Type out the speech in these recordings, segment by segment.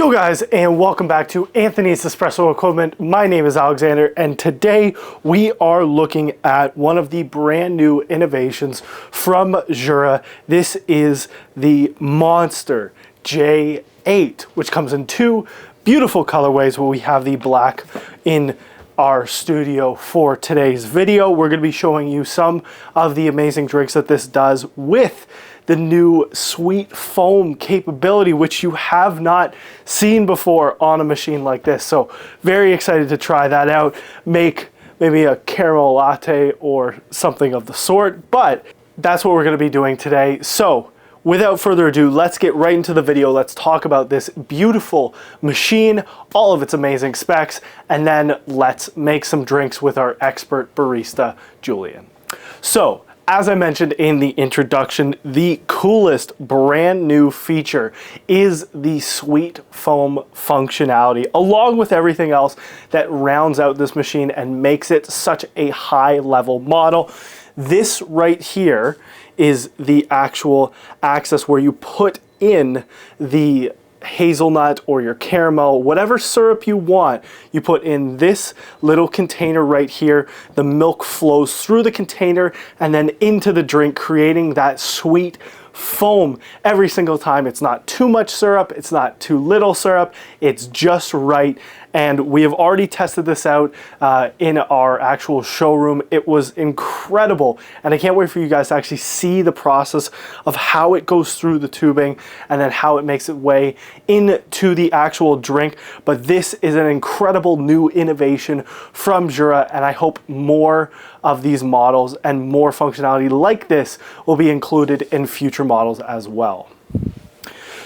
Yo guys, and welcome back to Anthony's Espresso Equipment. My name is Alexander, and today we are looking at one of the brand new innovations from Jura. This is the Monster J8, which comes in two beautiful colorways. Where we have the black in our studio for today's video. We're going to be showing you some of the amazing drinks that this does with the new sweet foam capability, which you have not seen before on a machine like this. So very excited to try that out, make maybe a caramel latte or something of the sort, but that's what we're going to be doing today. So without further ado, let's get right into the video. Let's talk about this beautiful machine, all of its amazing specs, and then let's make some drinks with our expert barista, Julian. So, as I mentioned in the introduction, the coolest brand new feature is the sweet foam functionality, along with everything else that rounds out this machine and makes it such a high level model. This right here is the actual access where you put in the hazelnut or your caramel, whatever syrup you want, you put in this little container right here. The milk flows through the container and then into the drink, creating that sweet foam every single time. It's not too much syrup, it's not too little syrup, it's just right. And we have already tested this out in our actual showroom. It was incredible, and I can't wait for you guys to actually see the process of how it goes through the tubing and then how it makes its way into the actual drink. But this is an incredible new innovation from Jura, and I hope more of these models and more functionality like this will be included in future models as well.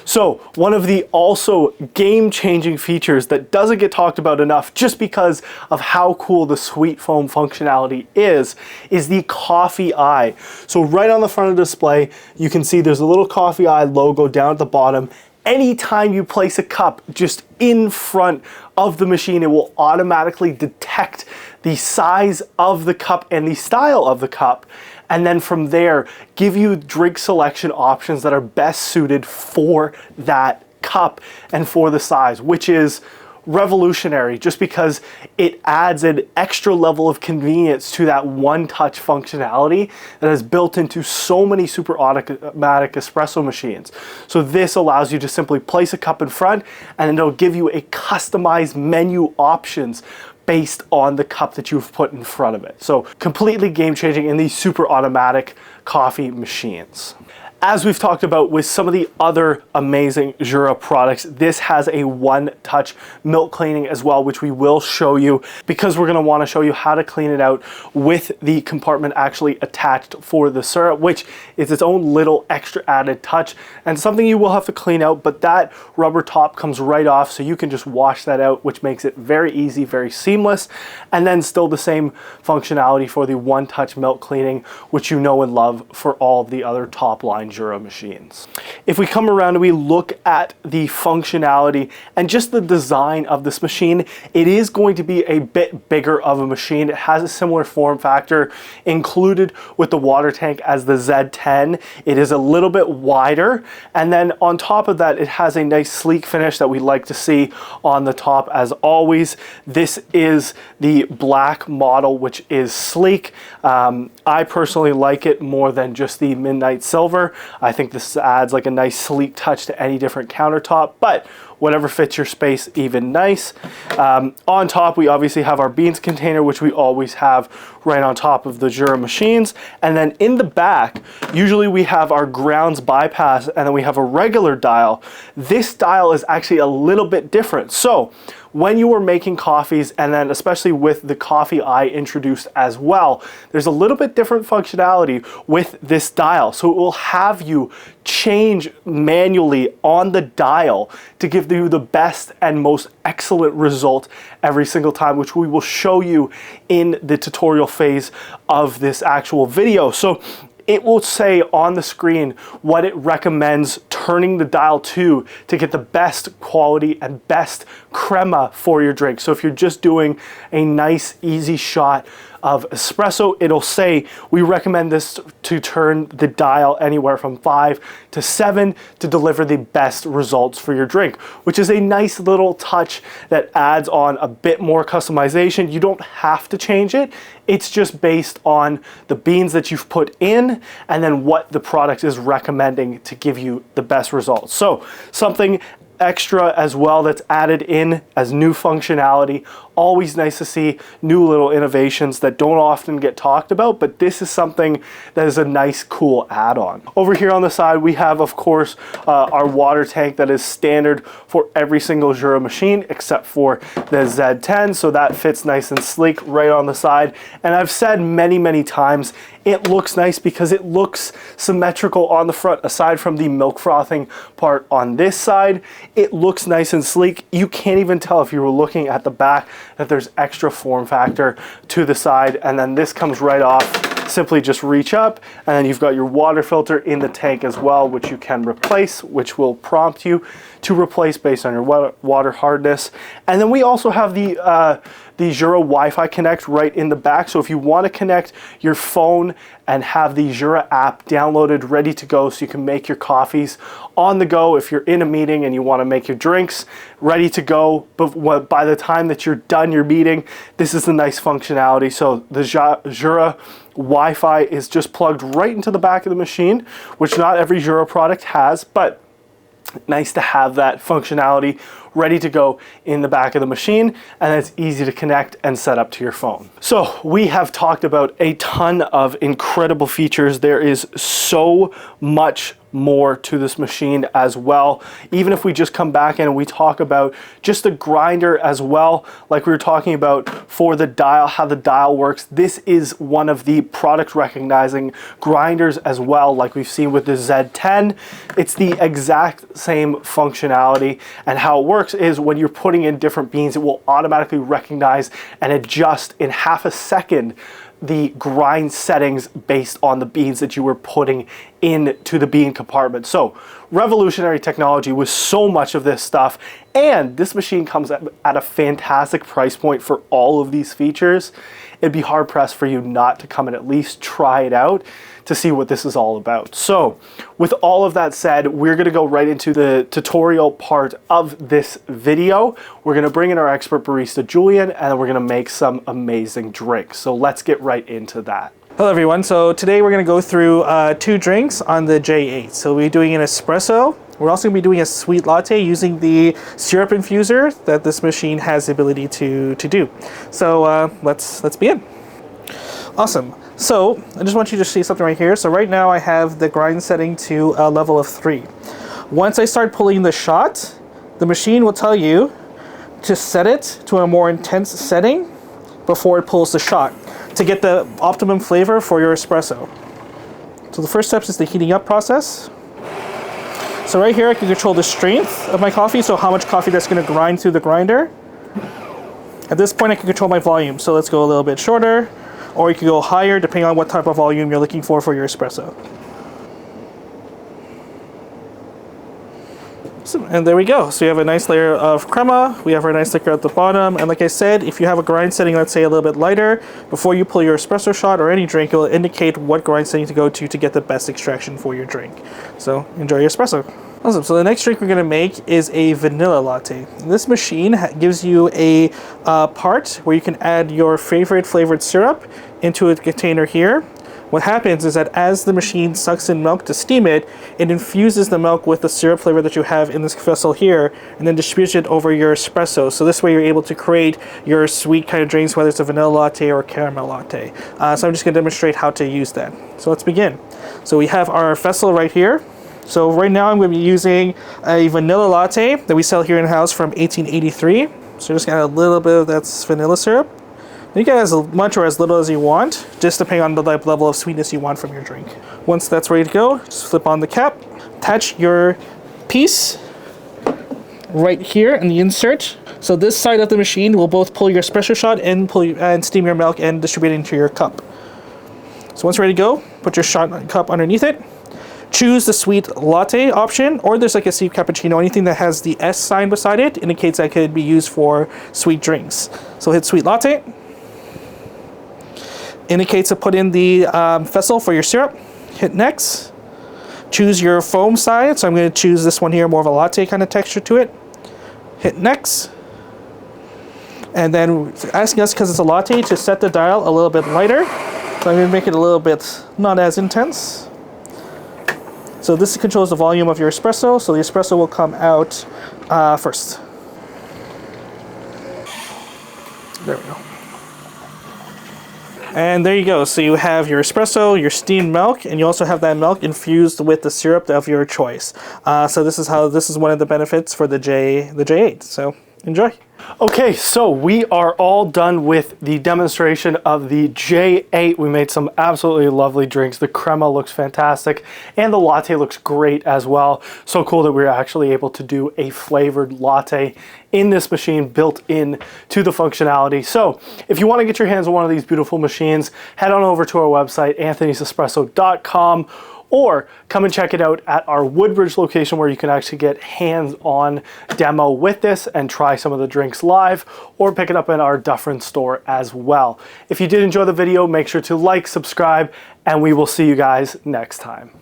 So one of the also game-changing features that doesn't get talked about enough just because of how cool the sweet foam functionality is the coffee eye. So right on the front of the display, you can see there's a little coffee eye logo down at the bottom. Anytime you place a cup just in front of the machine, it will automatically detect the size of the cup and the style of the cup, and then from there give you drink selection options that are best suited for that cup and for the size, which is revolutionary just because it adds an extra level of convenience to that one-touch functionality that is built into so many super automatic espresso machines. So this allows you to simply place a cup in front, and it'll give you a customized menu options based on the cup that you've put in front of it. So completely game-changing in these super automatic coffee machines. As we've talked about with some of the other amazing Jura products, this has a one-touch milk cleaning as well, which we will show you because we're going to want to show you how to clean it out with the compartment actually attached for the syrup, which is its own little extra added touch and something you will have to clean out, but that rubber top comes right off, so you can just wash that out, which makes it very easy, very seamless, and then still the same functionality for the one-touch milk cleaning, which you know and love for all of the other top-line Jura machines. If we come around and we look at the functionality and just the design of this machine, it is going to be a bit bigger of a machine. It has a similar form factor included with the water tank as the Z10. It is a little bit wider, and then on top of that it has a nice sleek finish that we like to see on the top as always. This is the black model, which is sleek. I personally like it more than just the midnight silver. I think this adds like a nice sleek touch to any different countertop, but whatever fits your space, even nice. On top, we obviously have our beans container, which we always have right on top of the Jura machines. And then in the back, usually we have our grounds bypass, and then we have a regular dial. This dial is actually a little bit different. So when you are making coffees, and then especially with the coffee eye introduced as well, there's a little bit different functionality with this dial. So it will have you change manually on the dial to give you the best and most excellent result every single time, which we will show you in the tutorial phase of this actual video. So it will say on the screen what it recommends turning the dial to get the best quality and best crema for your drink. So if you're just doing a nice easy shot of espresso, it'll say we recommend this to turn the dial anywhere from 5 to 7 to deliver the best results for your drink, which is a nice little touch that adds on a bit more customization. You don't have to change it. It's just based on the beans that you've put in and then what the product is recommending to give you the best results. So something extra as well that's added in as new functionality. Always nice to see new little innovations that don't often get talked about, but this is something that is a nice, cool add-on. Over here on the side, we have, of course, our water tank that is standard for every single Jura machine except for the Z10, so that fits nice and sleek right on the side. And I've said many, many times, it looks nice because it looks symmetrical on the front. Aside from the milk frothing part on this side, it looks nice and sleek. You can't even tell if you were looking at the back that there's extra form factor to the side. And then this comes right off. Simply just reach up, and then you've got your water filter in the tank as well, which you can replace, which will prompt you to replace based on your water hardness. And then we also have the Jura Wi-Fi Connect right in the back. So if you want to connect your phone and have the Jura app downloaded, ready to go, so you can make your coffees on the go. If you're in a meeting and you want to make your drinks ready to go, but by the time that you're done your meeting, this is the nice functionality. So the Jura Wi-Fi is just plugged right into the back of the machine, which not every Jura product has, but nice to have that functionality ready to go in the back of the machine, and it's easy to connect and set up to your phone. So we have talked about a ton of incredible features. There is so much more to this machine as well. Even if we just come back in and we talk about just the grinder as well, like we were talking about for the dial, how the dial works, this is one of the product recognizing grinders as well, like we've seen with the Z10. It's the exact same functionality, and how it works is when you're putting in different beans, it will automatically recognize and adjust in half a second the grind settings based on the beans that you were putting into the bean compartment. So revolutionary technology with so much of this stuff, and this machine comes at a fantastic price point for all of these features. It'd be hard pressed for you not to come and at least try it out to see what this is all about. So with all of that said, we're gonna go right into the tutorial part of this video. We're gonna bring in our expert barista, Julian, and we're gonna make some amazing drinks. So let's get right into that. Hello everyone, so today we're going to go through 2 drinks on the J8. So we'll be doing an espresso. We're also going to be doing a sweet latte using the syrup infuser that this machine has the ability to do. So let's begin. Awesome. So I just want you to see something right here. So right now I have the grind setting to a level of 3. Once I start pulling the shot, the machine will tell you to set it to a more intense setting before it pulls the shot, to get the optimum flavor for your espresso. So the first step is the heating up process. So right here I can control the strength of my coffee, so how much coffee that's going to grind through the grinder. At this point I can control my volume, so let's go a little bit shorter, or you can go higher depending on what type of volume you're looking for your espresso. And there we go. So you have a nice layer of crema. We have our nice liquor at the bottom. And like I said, if you have a grind setting, let's say a little bit lighter, before you pull your espresso shot or any drink, it will indicate what grind setting to go to get the best extraction for your drink. So enjoy your espresso. Awesome. So the next drink we're going to make is a vanilla latte. This machine gives you a part where you can add your favorite flavored syrup into a container here. What happens is that as the machine sucks in milk to steam it, it infuses the milk with the syrup flavor that you have in this vessel here, and then distributes it over your espresso. So this way you're able to create your sweet kind of drinks, whether it's a vanilla latte or a caramel latte. So I'm just going to demonstrate how to use that. So let's begin. So we have our vessel right here. So right now I'm going to be using a vanilla latte that we sell here in-house from 1883. So just got a little bit of that vanilla syrup. You can add as much or as little as you want, just depending on the level of sweetness you want from your drink. Once that's ready to go, just flip on the cap, attach your piece right here in the insert. So this side of the machine will both pull your espresso shot and steam your milk and distribute it into your cup. So once ready to go, put your shot cup underneath it. Choose the sweet latte option, or there's like a sweet cappuccino. Anything that has the S sign beside it indicates that could be used for sweet drinks. So hit sweet latte. indicates to put in the vessel for your syrup. Hit next. Choose your foam side. So I'm going to choose this one here, more of a latte kind of texture to it. Hit next. And then it's asking us, because it's a latte, to set the dial a little bit lighter. So I'm going to make it a little bit not as intense. So this controls the volume of your espresso. So the espresso will come out first. There we go. And there you go. So you have your espresso, your steamed milk, and you also have that milk infused with the syrup of your choice. So this is one of the benefits for the J8. So enjoy. Okay, so we are all done with the demonstration of the J8. We made some absolutely lovely drinks. The crema looks fantastic, and the latte looks great as well. So cool that we were actually able to do a flavored latte in this machine built in to the functionality. So if you want to get your hands on one of these beautiful machines, head on over to our website, anthonysespresso.com, or come and check it out at our Woodbridge location, where you can actually get hands-on demo with this and try some of the drinks live, or pick it up in our Dufferin store as well. If you did enjoy the video, make sure to like, subscribe, and we will see you guys next time.